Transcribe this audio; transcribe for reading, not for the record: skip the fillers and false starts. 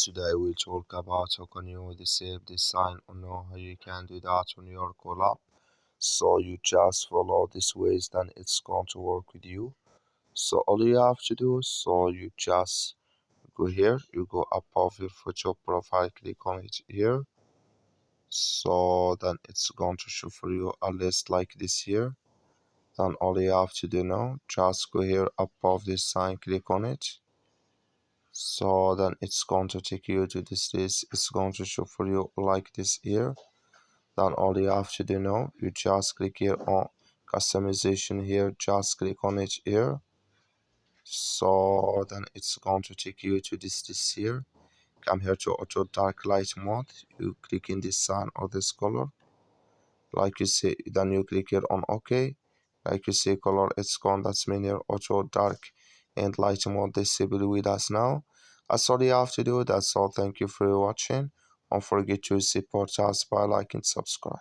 Today we'll talk about how can you disable this sign or know how you can do that on your CallApp. So you just follow this ways, then it's going to work with you. So all you have to do, so you just go here, you go above your photo profile, click on it here. So then it's going to show for you a list like this here. Then all you have to do now, just go here above this sign, click on it. So then it's going to take you to this list. It's going to show for you like this here. Then all you have to do now, you just click here on customization here, just click on it here. So then it's going to take you to this list here. Come here to auto dark light mode, you click in this sign or this color, like you see. Then you click here on OK. Like you see, color it's gone. That's mean your auto dark and light mode disabled with us now. That's all you have to do. That's all. Thank you for watching. Don't forget to support us by liking and subscribe.